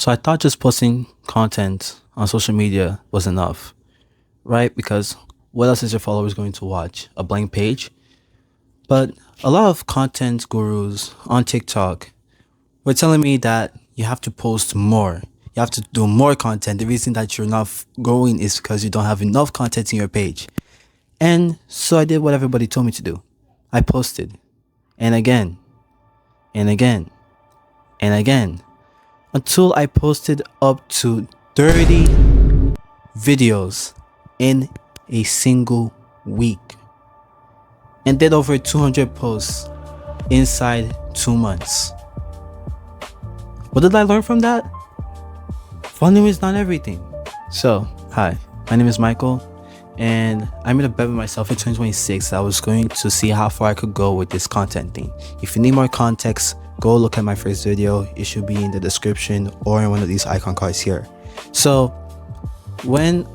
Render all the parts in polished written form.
So I thought just posting content on social media was enough, right? Because what else is your followers going to watch? A blank page? But a lot of content gurus on TikTok were telling me that you have to post more. You have to do more content. The reason that you're not growing is because you don't have enough content in your page. And so I did what everybody told me to do. I posted. And again. And again. And again. Until I posted up to 30 videos in a single week. And did over 200 posts inside 2 months. What did I learn from that? Volume is not everything. So, hi, my name is Michael, and I made a bet with myself in 2026 that I was going to see how far I could go with this content thing. If you need more context, go look at my first video. It should be in the description or in one of these icon cards here. So, when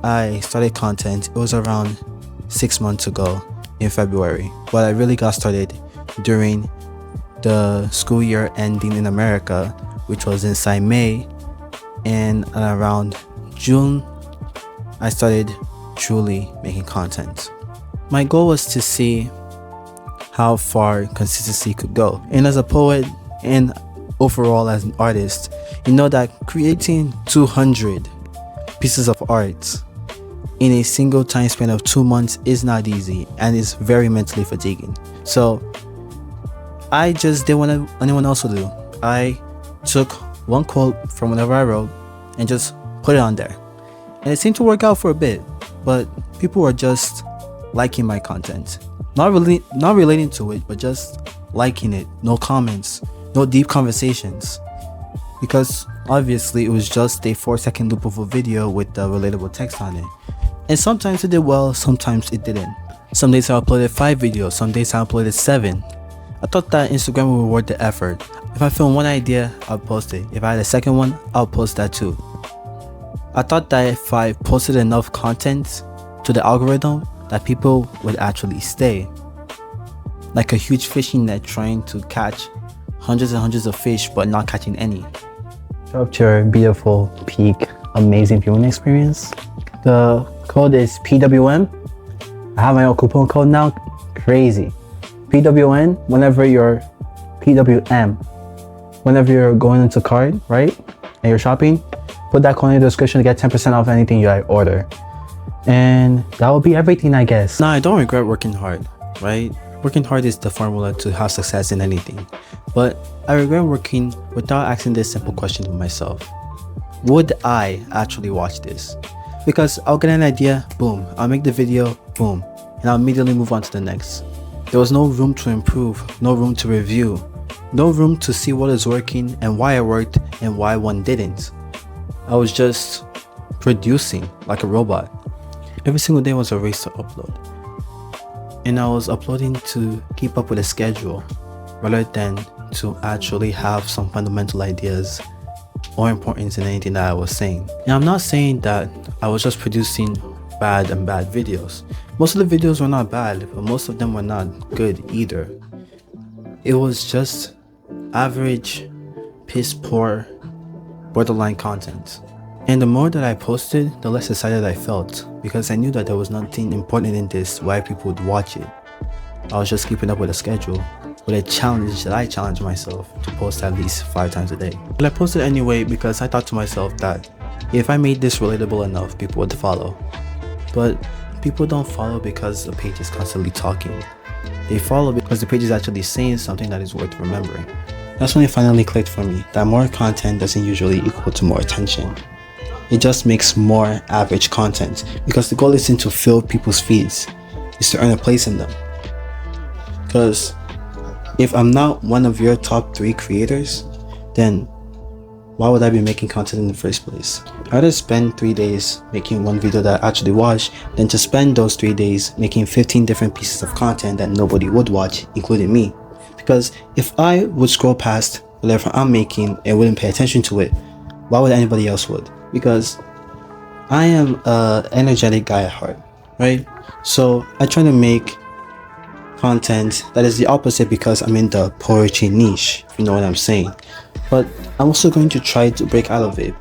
I started content, it was around 6 months ago in February, but I really got started during the school year ending in America, which was inside May, and around June I started truly making content. My goal was to see how far consistency could go, and as a poet and overall as an artist, you know that creating 200 pieces of art in a single time span of 2 months is not easy and is very mentally fatiguing. So I just did what anyone else would do. I took one quote from whatever I wrote and just put it on there. And it seemed to work out for a bit, but people were just liking my content. Not relating to it, but just liking it. No comments, no deep conversations. Because obviously it was just a 4-second loop of a video with the relatable text on it. And sometimes it did well, sometimes it didn't. Some days I uploaded 5 videos, some days I uploaded 7. I thought that Instagram would reward the effort. If I filmed one idea, I'll post it. If I had a second one, I'll post that too. I thought that if I posted enough content to the algorithm, that people would actually stay. Like a huge fishing net trying to catch hundreds and hundreds of fish but not catching any. Show up to your beautiful, peak, amazing viewing experience. The code is PWM. I have my own coupon code now. Crazy. PWN whenever you're PWM. Whenever you're going into cart, right? And you're shopping, put that code in the description to get 10% off anything you order. And that will be everything, I guess. Nah, I don't regret working hard, right? Working hard is the formula to have success in anything. But I regret working without asking this simple question to myself. Would I actually watch this? Because I'll get an idea, boom. I'll make the video, boom. And I'll immediately move on to the next. There was no room to improve, no room to review, no room to see what is working and why it worked and why one didn't. I was just producing like a robot. Every single day was a race to upload. And I was uploading to keep up with a schedule rather than to actually have some fundamental ideas or importance in anything that I was saying. Now, I'm not saying that I was just producing bad videos. Most of the videos were not bad, but most of them were not good either. It was just average, piss poor, borderline content. And the more that I posted, the less excited I felt, because I knew that there was nothing important in this why people would watch it. I was just keeping up with a schedule, with a challenge that I challenged myself to post at least 5 times a day. But I posted anyway because I thought to myself that if I made this relatable enough, people would follow. But people don't follow because the page is constantly talking. They follow because the page is actually saying something that is worth remembering. That's when it finally clicked for me that more content doesn't usually equal to more attention. It just makes more average content, because the goal isn't to fill people's feeds, it's to earn a place in them. Because if I'm not one of your top 3 creators, then why would I be making content in the first place? I'd rather spend 3 days making one video that I actually watch than to spend those 3 days making 15 different pieces of content that nobody would watch, including me. Because if I would scroll past whatever I'm making and wouldn't pay attention to it, why would anybody else would? Because I am an energetic guy at heart, right? So I try to make content that is the opposite because I'm in the poetry niche, if you know what I'm saying. But I'm also going to try to break out of it.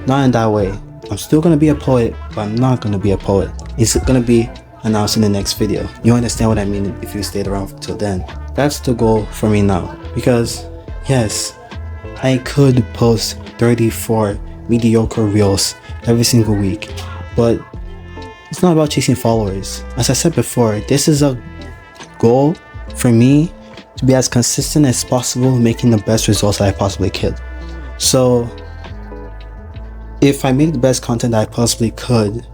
Not in that way. I'm still going to be a poet, but I'm not going to be a poet. It's going to be announced in the next video. You understand what I mean if you stayed around till then. That's the goal for me now. Because, yes, I could post 34 mediocre reels every single week. But it's not about chasing followers. As I said before, this is a goal for me to be as consistent as possible, making the best results that I possibly could. So if I make the best content that I possibly could,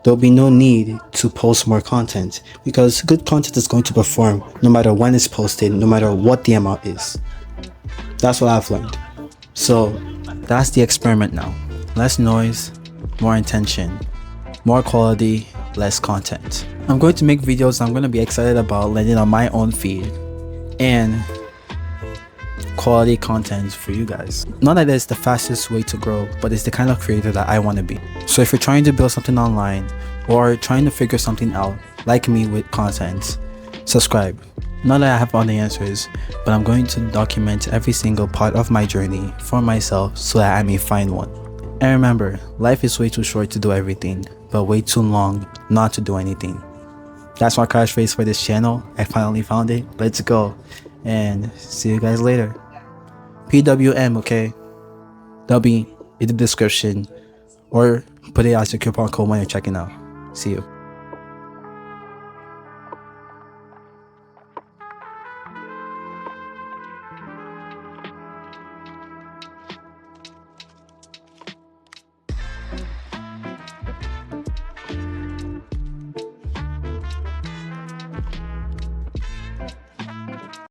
there'll be no need to post more content, because good content is going to perform no matter when it's posted, no matter what the amount is. That's what I've learned. So that's the experiment now. Less noise, more intention, more quality, less content. I'm going to make videos I'm going to be excited about landing on my own feed, and quality content for you guys. Not that it's the fastest way to grow, but it's the kind of creator that I want to be. So if you're trying to build something online or trying to figure something out like me with content, subscribe. Not that I have all the answers, but I'm going to document every single part of my journey for myself so that I may find one. And remember, life is way too short to do everything, but way too long not to do anything. That's my catchphrase for this channel. I finally found it. Let's go. And see you guys later. PWM, okay? That'll be in the description, or put it as your coupon code when you're checking out. See you.